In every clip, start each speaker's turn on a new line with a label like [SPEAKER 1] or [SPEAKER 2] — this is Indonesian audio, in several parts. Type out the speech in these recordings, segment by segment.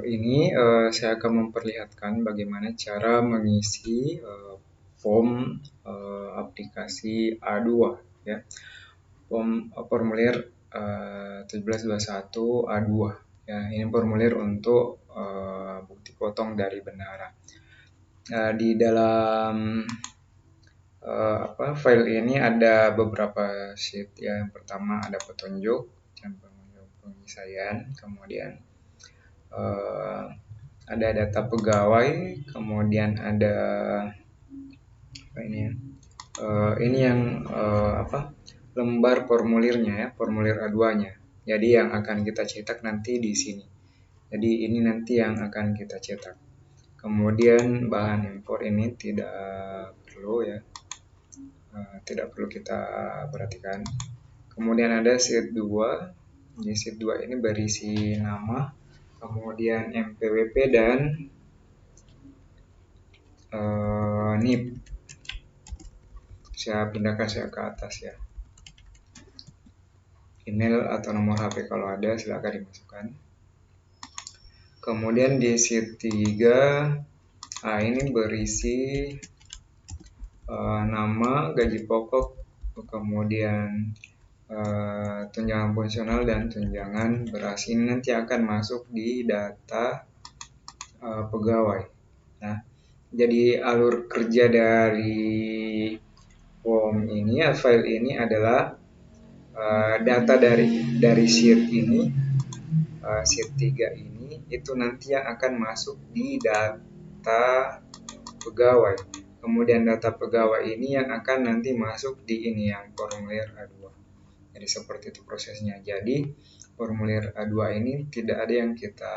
[SPEAKER 1] Ini saya akan memperlihatkan bagaimana cara mengisi form aplikasi A2 ya. Formulir 1721 A2 ya. Ini formulir untuk bukti potong dari bendahara. Di dalam file ini ada beberapa sheet ya. Yang pertama ada petunjuk dan pengisian, kemudian ada data pegawai, kemudian ada ini yang lembar formulirnya ya, formulir A2-nya. Jadi yang akan kita cetak nanti di sini. Jadi ini nanti yang akan kita cetak. Kemudian bahan import ini tidak perlu ya, tidak perlu kita perhatikan. Kemudian ada sheet 2. Di sheet 2 ini berisi nama, kemudian MPWP dan NIP. Saya pindahkan ke atas ya. Email atau nomor HP kalau ada silakan dimasukkan. Kemudian di sheet 3 ini berisi nama, gaji pokok, kemudian tunjangan fungsional dan tunjangan beras. Ini nanti akan masuk di data pegawai. Nah, jadi alur kerja dari form ini file ini adalah data dari sheet ini, sheet 3 ini itu nanti yang akan masuk di data pegawai. Kemudian data pegawai ini yang akan nanti masuk di ini yang formulir A2. Jadi seperti itu prosesnya. Jadi formulir A2 ini tidak ada yang kita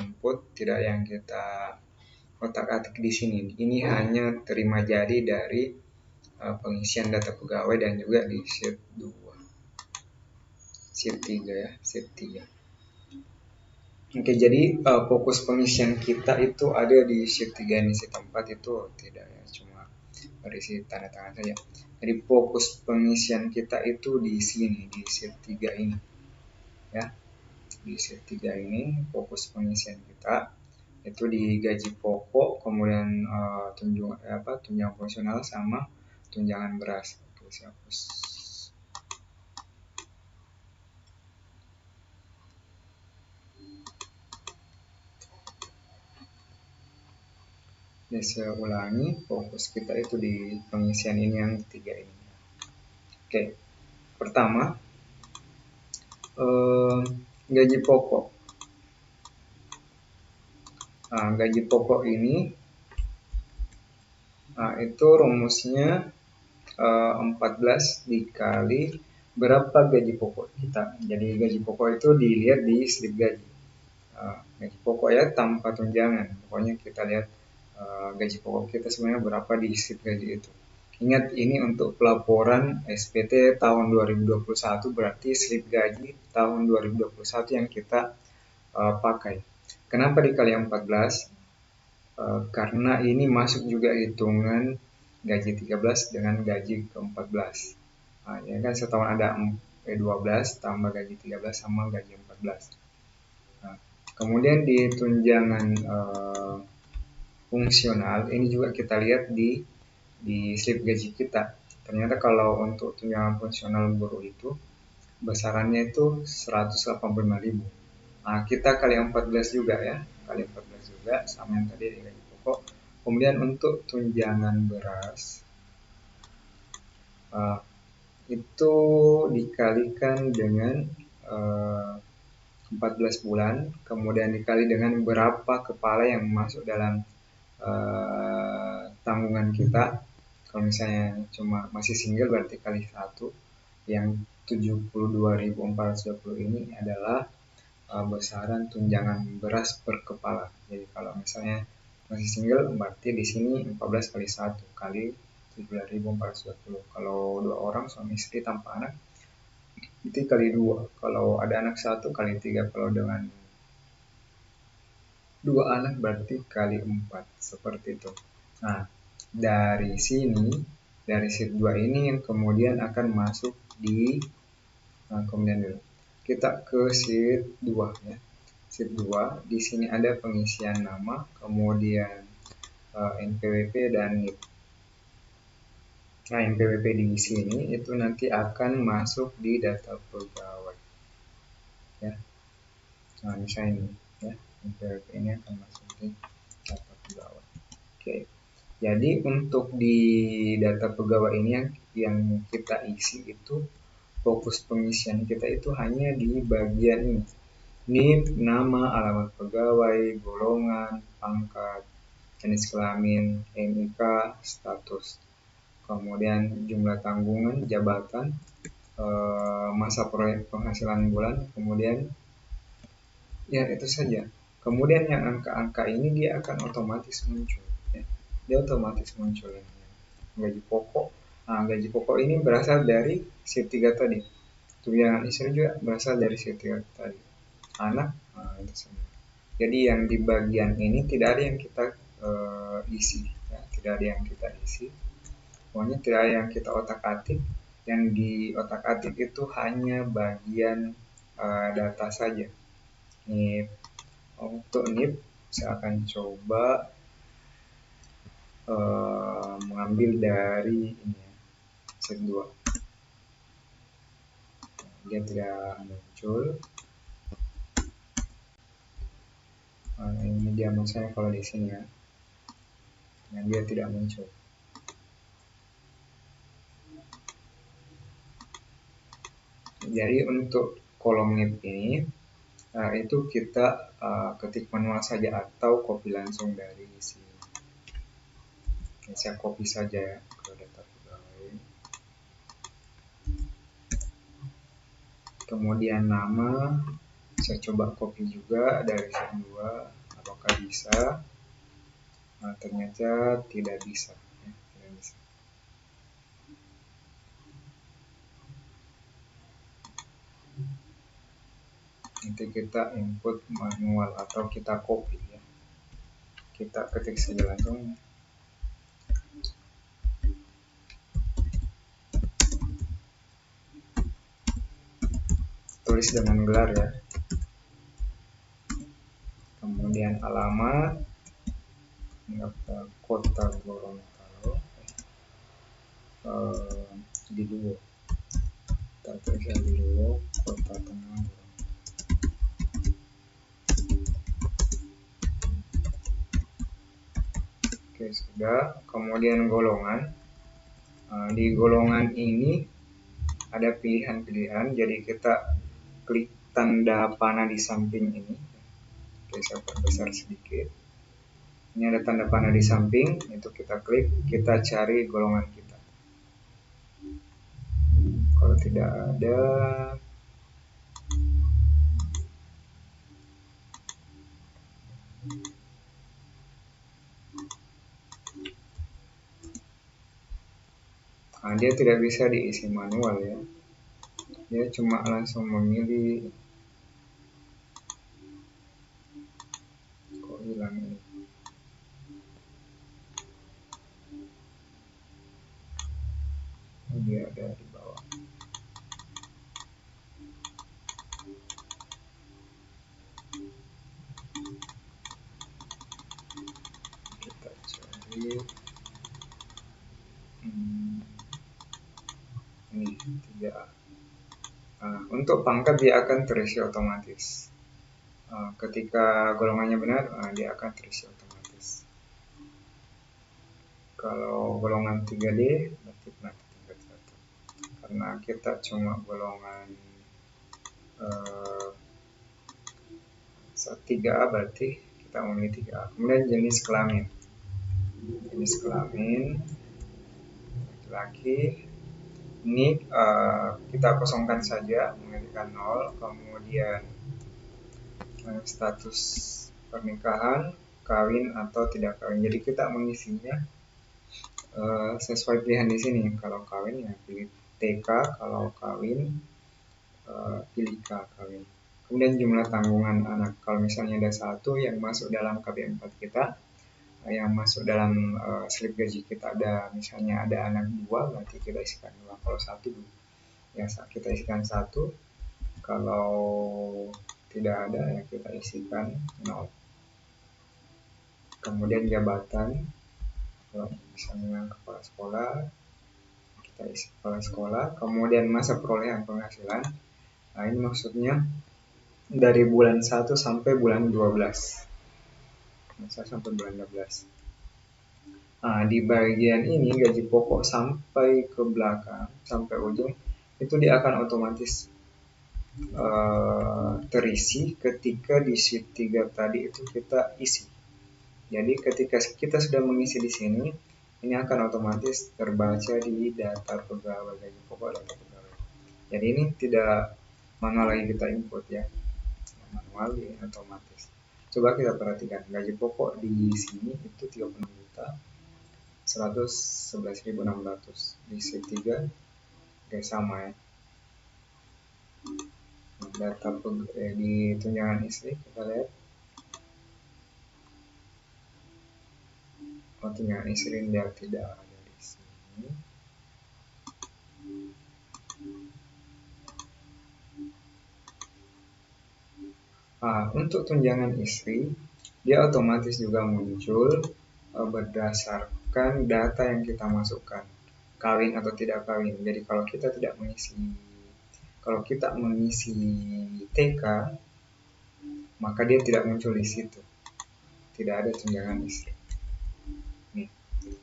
[SPEAKER 1] input, tidak ada yang kita otak-atik di sini. Ini hanya terima jadi dari pengisian data pegawai dan juga di sheet 2. Sheet 3 ya, sheet 3. Jadi fokus pengisian kita itu ada di sheet 3 ini, sheet 4 itu tidak ya, cuma berisi tanda tangan saja. Jadi fokus pengisian kita itu di sini, di sheet 3 ini. Ya. Di sheet 3 ini fokus pengisian kita itu di gaji pokok, kemudian tunjangan fungsional sama tunjangan beras. Oke, saya hapus. Ini saya ulangi, fokus kita itu di pengisian ini yang ketiga ini. Oke, pertama gaji pokok. Nah, gaji pokok ini itu rumusnya 14 dikali berapa gaji pokok kita. Jadi gaji pokok itu dilihat di slip gaji. Gaji pokok ya tanpa tunjangan. Pokoknya kita lihat gaji pokok kita sebenarnya berapa di slip gaji itu. Ingat ini untuk pelaporan SPT tahun 2021, berarti slip gaji tahun 2021 yang kita pakai. Kenapa dikali 14? Karena ini masuk juga hitungan gaji 13 dengan gaji ke-14. Nah, ya kan setahun ada 12 tambah gaji 13 sama gaji 14. Nah, kemudian di tunjangan fungsional ini juga kita lihat di slip gaji kita. Ternyata kalau untuk tunjangan fungsional buruh itu besarannya itu 185.000. Nah, kita kali 14 juga ya. Kali 14 juga sama yang tadi di gaji pokok. Kemudian untuk tunjangan beras itu dikalikan dengan 14 bulan, kemudian dikali dengan berapa kepala yang masuk dalam tanggungan kita. Kalau misalnya cuma masih single berarti kali 1. Yang 72.420 ini adalah besaran tunjangan beras per kepala. Jadi kalau misalnya masih single berarti di sini 14 kali 1 kali 7.420. Kalau 2 orang suami istri tanpa anak itu kali 2. Kalau ada anak 1 kali 3. Kalau dengan 2 anak berarti kali 4. Seperti itu. Nah, dari sini, dari sheet 2 ini yang kemudian akan masuk di kemudian dulu. Kita ke sheet 2 ya. sheet 2, di sini ada pengisian nama, kemudian NPWP dan NIP. Nah, NPWP di sini itu nanti akan masuk di data pegawai. Ya. Nah, misalnya ini, ya, NPWP ini akan masuk di data pegawai. Oke. Jadi untuk di data pegawai ini yang kita isi itu, fokus pengisian kita itu hanya di bagian ini. NIP, nama, alamat pegawai, golongan, pangkat, jenis kelamin, NIK, status, kemudian jumlah tanggungan, jabatan, masa proyek penghasilan bulan, kemudian ya itu saja. Kemudian yang angka-angka ini dia akan otomatis muncul, ya. Dia otomatis muncul yang gaji pokok. Nah, gaji pokok ini berasal dari sheet 3 tadi. Tunjangan istri juga berasal dari sheet 3 tadi. Anak, nah, itu semua. Jadi yang di bagian ini tidak ada yang kita isi, ya. Tidak ada yang kita isi. Pokoknya tidak ada yang kita otak-atik. Yang di otak-atik itu hanya bagian data saja. NIP. Untuk NIP saya akan coba mengambil dari ini ya, sheet 2. Dia tidak muncul. Ini dia misalnya kalau di sini ya, nah, dia tidak muncul. Jadi untuk kolom NIP ini itu kita ketik manual saja atau copy langsung dari sini. Saya copy saja ya ke data pegawai. Kemudian nama saya coba copy juga dari sheet 2, apakah bisa? Nah, ternyata tidak bisa, ya, tidak bisa. Nanti kita input manual atau kita copy ya. Kita ketik saja langsung. Tulis dengan gelar ya. Kemudian alamat Kota Gorontalo di Luwu. Kita tulis di Luwu, Kota Tengah. Oke, sudah. Kemudian golongan. Di golongan ini ada pilihan-pilihan, jadi kita klik tanda panah di samping ini. Oke, saya perbesar sedikit. Ini ada tanda panah di samping, itu kita klik, kita cari golongan kita. Kalau tidak ada, dia tidak bisa diisi manual ya. Dia cuma langsung memilih. Kok hilang ini? Dia ada di bawah. Kita cari ini 3A. Untuk pangkat dia akan terisi otomatis. Ketika golongannya benar, dia akan terisi otomatis. Kalau golongan 3D berarti penata tingkat 1. Karena kita cuma golongan 3A berarti kita memilih 3A. Kemudian jenis kelamin. Jenis kelamin laki-laki. Ini kita kosongkan saja, menjadikan 0. Kemudian status pernikahan, kawin atau tidak kawin. Jadi kita mengisinya sesuai pilihan di sini. Kalau kawin ya pilih TK, kalau kawin pilih K kawin. Kemudian jumlah tanggungan anak. Kalau misalnya ada 1 yang masuk dalam KB4 kita, yang masuk dalam slip gaji kita ada, misalnya ada anak 2, berarti kita isikan 2. Kalau 1 ya kita isikan 1. Kalau tidak ada, yang kita isikan 0. Kemudian jabatan, kalau misalnya kepala sekolah, kita isi kepala sekolah. Kemudian masa perolehan penghasilan, nah ini maksudnya dari bulan 1 sampai bulan 12. Masa sampai bulan 12. Nah, di bagian ini gaji pokok sampai ke belakang, sampai ujung, itu dia akan otomatis terisi ketika di sheet 3 tadi itu kita isi. Jadi ketika kita sudah mengisi di sini, ini akan otomatis terbaca di data pegawai, gaji pokok data pegawai. Jadi ini tidak manual lagi kita input ya, manual ini otomatis. Coba kita perhatikan gaji pokok di sini itu 36 juta 111.600 di sheet 3 kayak sama ya. Data di tunjangan istri kita lihat, tunjangan istri dia tidak ada di sini. Untuk tunjangan istri dia otomatis juga muncul berdasarkan data yang kita masukkan, kawin atau tidak kawin. Jadi kalau kita mengisi TK, maka dia tidak muncul di situ, tidak ada tunjangan istri. Nih,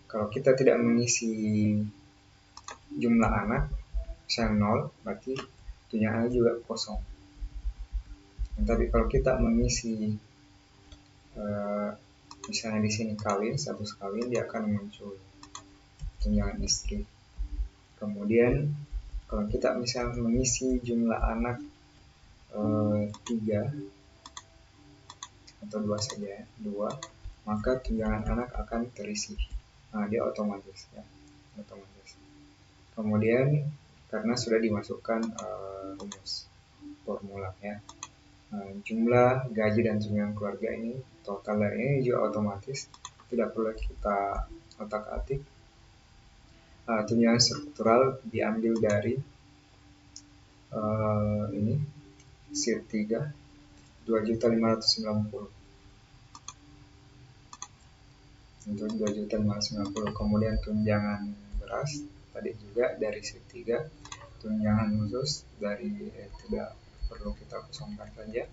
[SPEAKER 1] kalau kita tidak mengisi jumlah anak, misalnya 0, berarti tunjangannya juga kosong. Tapi kalau kita mengisi misalnya di sini kawin, status kawin, dia akan muncul tunjangan istri. Kemudian kalau kita misalnya mengisi jumlah anak 3 atau 2 saja, 2, maka tunjangan anak akan terisi. Nah, dia otomatis ya, otomatis. Kemudian karena sudah dimasukkan rumus formula ya, jumlah gaji dan tunjangan keluarga ini total dari ini juga otomatis, tidak perlu kita otak-atik. Tunjangan struktural diambil dari ini sheet 3 2.590 untuk 2.590. Kemudian tunjangan beras tadi juga dari sheet 3, tunjangan khusus dari tidak perlu kita kosongkan saja.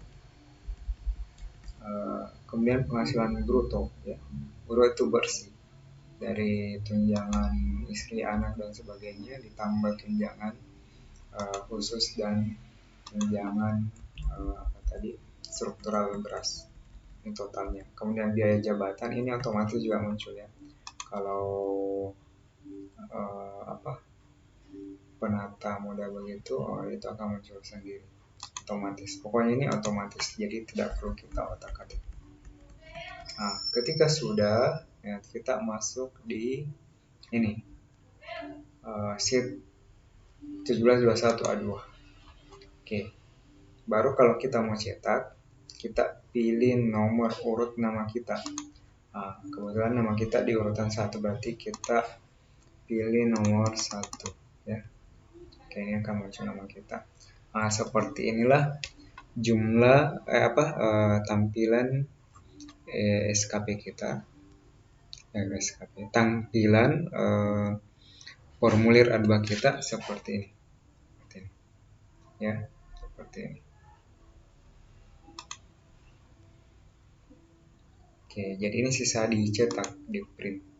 [SPEAKER 1] Kemudian penghasilan bruto ya, bruto itu bersih dari tunjangan istri, anak dan sebagainya, ditambah tunjangan khusus dan tunjangan struktural beras, ini totalnya. Kemudian biaya jabatan ini otomatis juga muncul ya, kalau penata modal begitu, itu akan muncul sendiri otomatis. Pokoknya ini otomatis, jadi tidak perlu kita otak-atik. Nah, ketika sudah ya, kita masuk di ini sheet 1721A2. Oke, baru kalau kita mau cetak, kita pilih nomor urut nama kita. Kebetulan nama kita di urutan 1, berarti kita pilih nomor 1 ya. Oke, ini akan muncul nama kita. Seperti inilah jumlah tampilan SKP kita, tampilan formulir A2 kita seperti ini ya, seperti ini. Oke, jadi ini sisa dicetak, di print.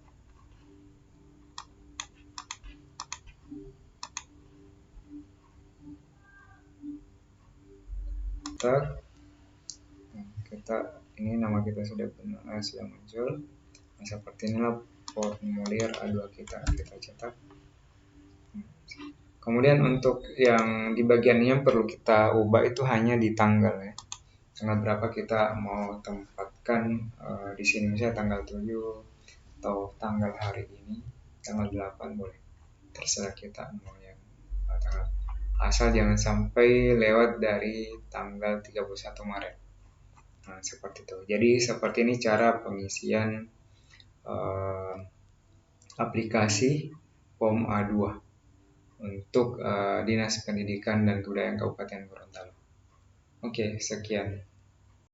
[SPEAKER 1] Kita ini nama kita sudah benar, sudah muncul. Nah, seperti inilah formulir A2 kita cetak. Kemudian untuk yang di bagian yang perlu kita ubah itu hanya di tanggal ya, tanggal berapa kita mau tempatkan di sini, misalnya tanggal 7 atau tanggal hari ini tanggal 8 boleh, terserah kita mau yang tanggal, asal jangan sampai lewat dari tanggal 31 Maret. Nah, seperti itu. Jadi seperti ini cara pengisian aplikasi POM A2 untuk Dinas Pendidikan dan Kebudayaan Kabupaten Gorontalo. Oke, sekian.